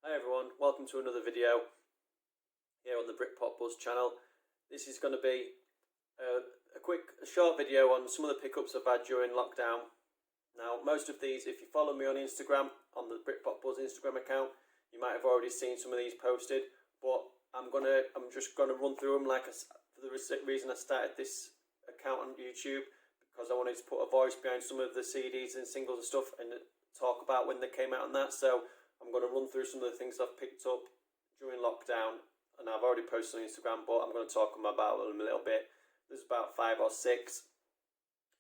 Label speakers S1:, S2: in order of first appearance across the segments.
S1: Hi everyone, welcome to another video here on the Britpop channel. This is going to be a short video on some of the pickups I've had during lockdown. Now, most of these, if you follow me on Instagram, on the Britpop Instagram account, you might have already seen some of these posted, but I'm just gonna run through them for the reason I started this account on YouTube, because I wanted to put a voice behind some of the CDs and singles and stuff and talk about when they came out and that. So I'm going to run through some of the things I've picked up during lockdown, and I've already posted on Instagram, but I'm going to talk about them a little bit. There's about 5 or 6,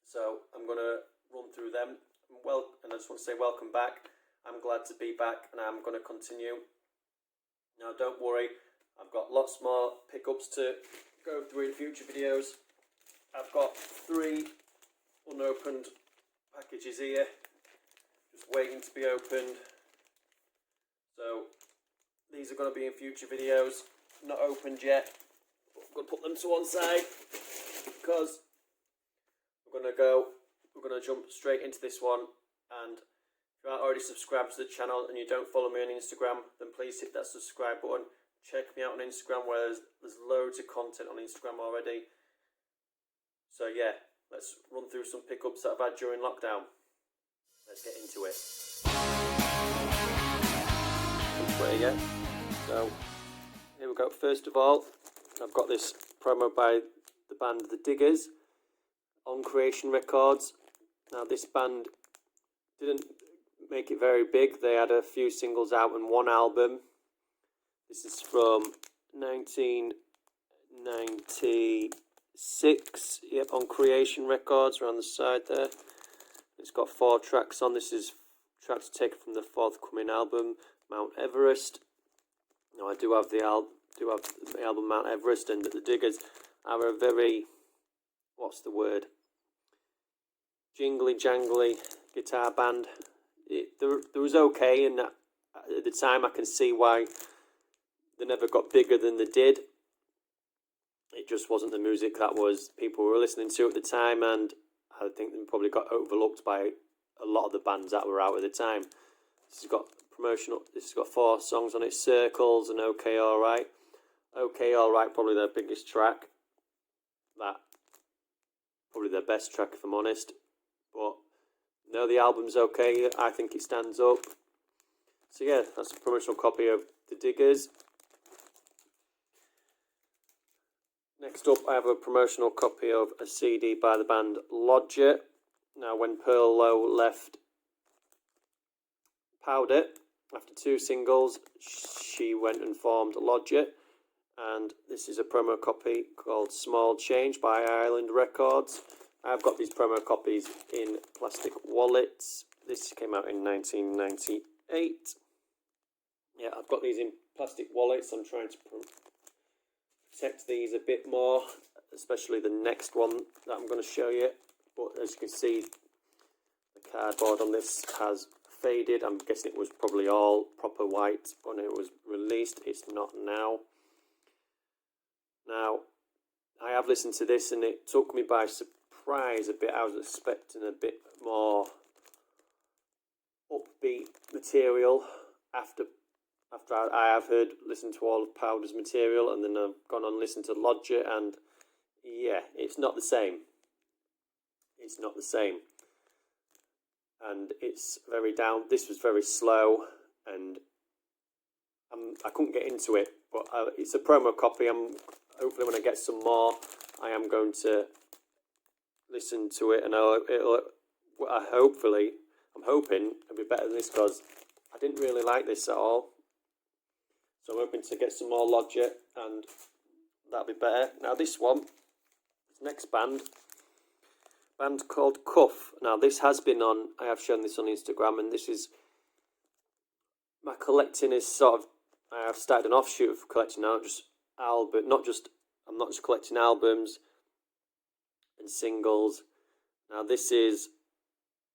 S1: so I'm going to run through them. And I just want to say welcome back. I'm glad to be back, and I'm going to continue. Now, don't worry, I've got lots more pickups to go through in future videos. I've got 3 unopened packages here, just waiting to be opened. So these are going to be in future videos, not opened yet, but I'm going to put them to one side because we're going to jump straight into this one. And if you aren't already subscribed to the channel and you don't follow me on Instagram, then please hit that subscribe button. Check me out on Instagram, where there's loads of content on Instagram already. So yeah, let's run through some pickups that I've had during lockdown. Let's get into it. So here we go. First of all, I've got this promo by the band The Diggers on Creation Records. Now, this band didn't make it very big. They had a few singles out and 1 album. This is from 1996. Yep, on Creation Records, around the side there. It's got 4 tracks on. This is tracks taken from the forthcoming album, Mount Everest. Now, I do have the album Mount Everest, and The Diggers are a very, jingly jangly guitar band. It was okay, and at the time I can see why they never got bigger than they did. It just wasn't the music that people were listening to at the time, and I think they probably got overlooked by a lot of the bands that were out at the time. This has got 4 songs on it: Circles and OK Alright. OK Alright, probably their biggest track. Probably their best track, if I'm honest. But no, the album's okay. I think it stands up. So yeah, that's a promotional copy of The Diggers. Next up, I have a promotional copy of a CD by the band Logit. Now, when Pearl Lowe left Powder, after 2 singles, she went and formed Logit. And this is a promo copy called Small Change by Island Records. I've got these promo copies in plastic wallets. This came out in 1998. Yeah, I've got these in plastic wallets. I'm trying to protect these a bit more, especially the next one that I'm going to show you. But as you can see, the cardboard on this has faded. I'm guessing it was probably all proper white when it was released. It's not now. Now, I have listened to this and it took me by surprise a bit. I was expecting a bit more upbeat material after I have listened to all of Powder's material, and then I've gone on and listened to Logit, and yeah, it's not the same. It's not the same. And it's very down. This was very slow, and I couldn't get into it, but it's a promo copy. Hopefully when I get some more, I am going to listen to it, and I'm hoping it'll be better than this, because I didn't really like this at all. So I'm hoping to get some more Logit, and that'll be better. Now this next band called Cuff. Now this has been on, I have shown this on Instagram, and this is, my collecting is I have started an offshoot of collecting now, I'm not just collecting albums and singles. Now this is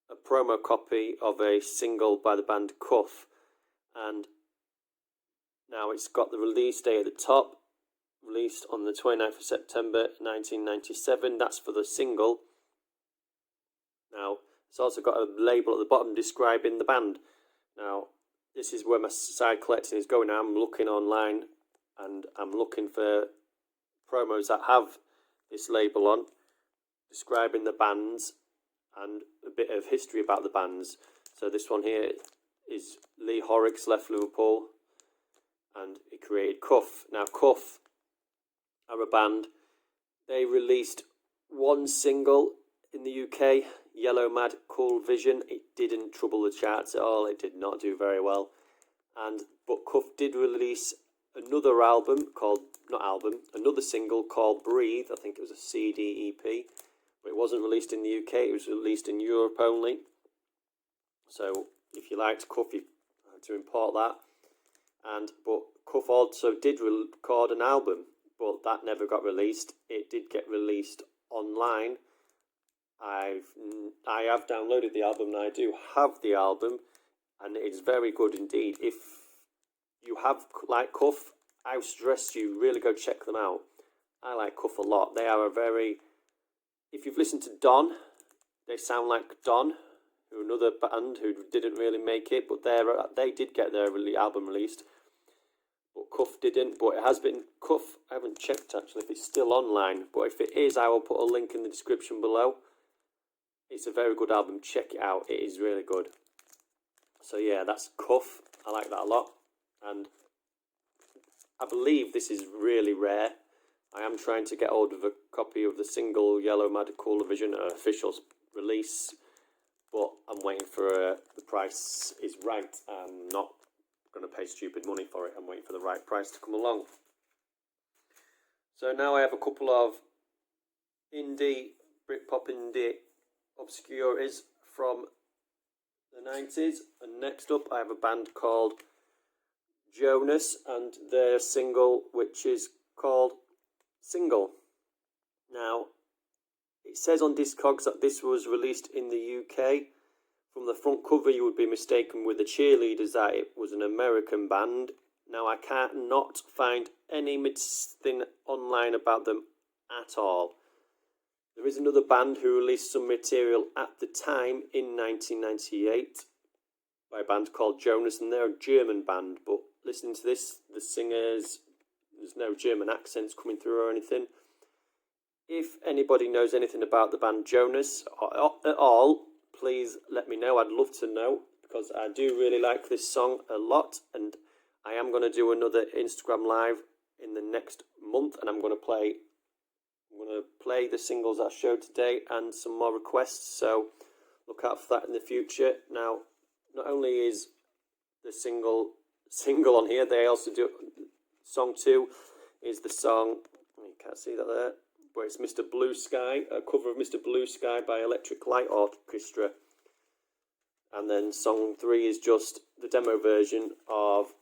S1: a promo copy of a single by the band Cuff, and now it's got the release date at the top, released on the 29th of September 1997. That's for the single. Now, it's also got a label at the bottom describing the band. Now, this is where my side collecting is going now. I'm looking online and I'm looking for promos that have this label on, describing the bands and a bit of history about the bands. So this one here is Lee Horrocks left Liverpool and he created Cuff. Now Cuff are a band. They released one single in the UK, Yellow Mad Cool Vision. It didn't trouble the charts at all. It did not do very well. But Cuff did release another another single called Breathe. I think it was a CD EP. But it wasn't released in the UK. It was released in Europe only. So if you liked Cuff, you had to import that. But Cuff also did record an album, but that never got released. It did get released online. I have downloaded the album and I do have the album, and it's very good indeed. If you have like Cuff, I would suggest you really go check them out. I like Cuff a lot. They are if you've listened to Don, they sound like Don, who another band who didn't really make it, but they did get their album released. But Cuff didn't, but it has been Cuff. I haven't checked actually if it's still online, but if it is, I will put a link in the description below. It's a very good album. Check it out. It is really good. So yeah, that's Cuff. I like that a lot, and I believe this is really rare. I am trying to get hold of a copy of the single Yellow Mad Cool Vision, an official release, but I'm waiting for the price is right. I'm not going to pay stupid money for it. I'm waiting for the right price to come along. So now I have a couple of Britpop indie obscurities from the 90s, and next up I have a band called Jonas and their single, which is called Single. Now it says on Discogs that this was released in the UK. From the front cover you would be mistaken with the cheerleaders that it was an American band. Now I can't not find anything online about them at all. There is another band who released some material at the time in 1998 by a band called Jonas, and they're a German band, but listening to this, the singers, there's no German accents coming through or anything. If anybody knows anything about the band Jonas at all, please let me know. I'd love to know, because I do really like this song a lot, and I am going to do another Instagram live in the next month, and I'm going to play the singles that I showed today and some more requests, so look out for that in the future. Now, not only is the single on here, they also do song 2 is the song, you can't see that there, but it's Mr. Blue Sky, a cover of Mr. Blue Sky by Electric Light Orchestra. And then song 3 is just the demo version of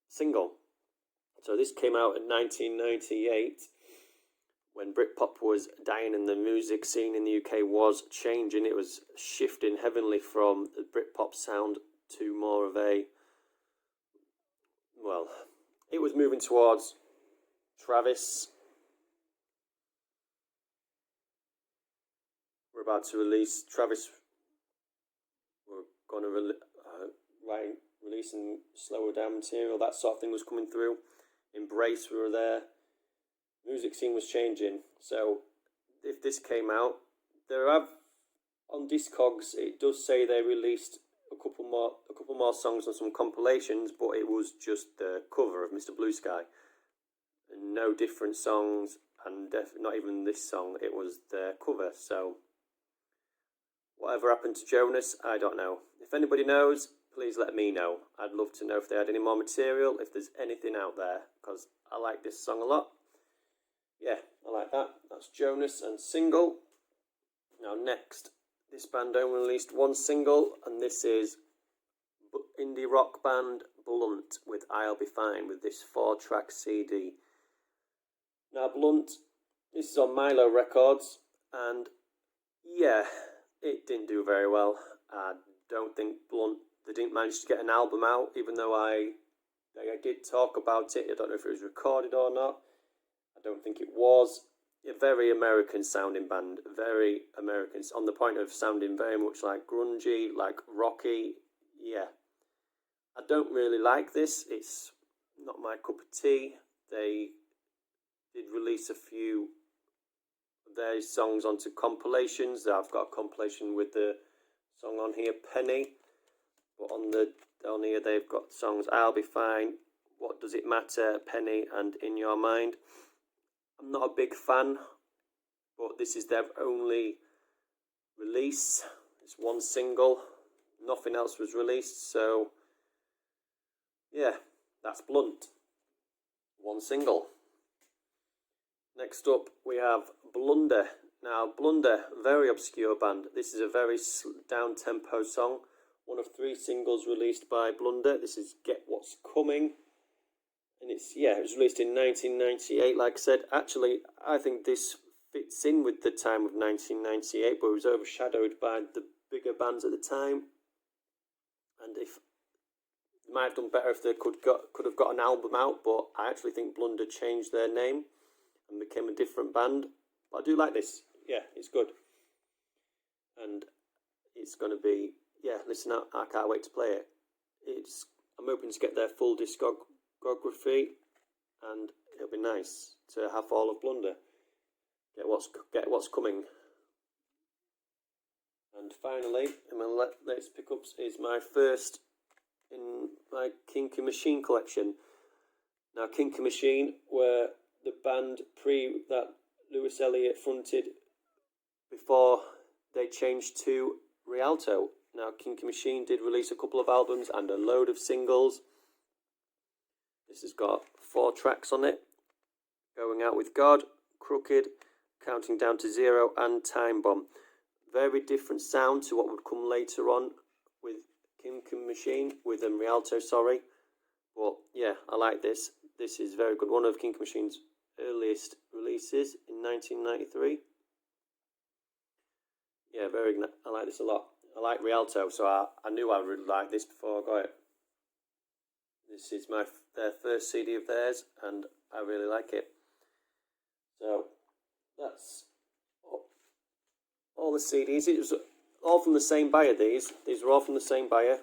S1: Single. So this came out in 1998 when Britpop was dying and the music scene in the UK was changing. It was shifting heavily from the Britpop sound to more of it was moving towards Travis. We're about to release Travis. We're going to release and slower down material. That sort of thing was coming through. Embrace, we were there. Music scene was changing. So if this came out, on Discogs it does say they released a couple more songs on some compilations, but it was just the cover of Mr. Blue Sky. No different songs, and not even this song. It was the cover. So whatever happened to Jonas, I don't know. If anybody knows, please let me know. I'd love to know if they had any more material, if there's anything out there, because I like this song a lot. Yeah, I like that. That's Jonas and Single. Now next, this band only released one single, and this is indie rock band Blunt with I'll Be Fine, with this 4-track CD. Now Blunt, this is on Milo Records, and yeah, it didn't do very well. I don't think Blunt, they didn't manage to get an album out, even though I did talk about it. I don't know if it was recorded or not. I don't think it was. A very American sounding band, very American, on the point of sounding very much like grungy, like rocky. Yeah, I don't really like this. It's not my cup of tea. They did release a few of their songs onto compilations. I've got a compilation with the song on here, Penny. But on here they've got songs I'll Be Fine, What Does It Matter, Penny, and In Your Mind. I'm not a big fan, but this is their only release. It's one single. Nothing else was released, so yeah, that's Blunt. One single. Next up, we have Blunder. Now, Blunder, very obscure band. This is a very down-tempo song. One of 3 singles released by Blunder. This is Get What's Coming. And it was released in 1998, like I said. Actually, I think this fits in with the time of 1998, but it was overshadowed by the bigger bands at the time. And they might have done better if they could have got an album out, but I actually think Blunder changed their name and became a different band. But I do like this. Yeah, it's good. And it's going to be, listen out, I can't wait to play it. I'm hoping to get their full discography, and it'll be nice to have all of Blunder. Get what's coming. And finally, in my latest pickups is my first in my Kinky Machine collection. Now, Kinky Machine were the band that Lewis Elliott fronted before they changed to Rialto. Now, Kinky Machine did release a couple of albums and a load of singles. This has got 4 tracks on it: Going Out With God, Crooked, Counting Down to Zero, and Time Bomb. Very different sound to what would come later on with Kinky Machine, with Rialto, sorry. But yeah, I like this. This is very good. One of Kinky Machine's earliest releases in 1993. Yeah, I like this a lot. I like Rialto, so I knew I would like this before I got it. This is their first CD of theirs, and I really like it. So that's all the CDs. It was all from the same buyer. These were all from the same buyer.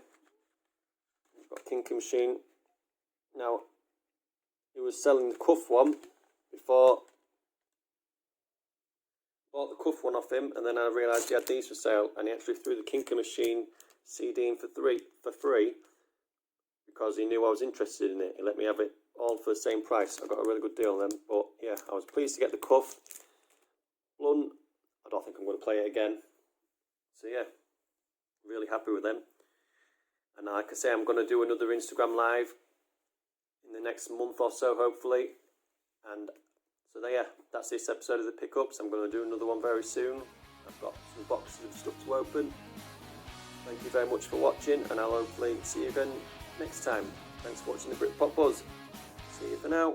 S1: We've got Kinky Machine. Now, he was selling the Cuff one before. Bought the Cuff one off him, and then I realised he had these for sale, and he actually threw the Kinky Machine CD in for free because he knew I was interested in it. He let me have it all for the same price. I got a really good deal on them. But yeah, I was pleased to get the Cuff. Blunt, I don't think I'm going to play it again. So yeah, really happy with them. And like I say, I'm going to do another Instagram live in the next month or so, hopefully. And so there, that's this episode of the Pickups. I'm going to do another one very soon. I've got some boxes of stuff to open. Thank you very much for watching, and I'll hopefully see you again next time. Thanks for watching the Britpop Buzz. See you for now.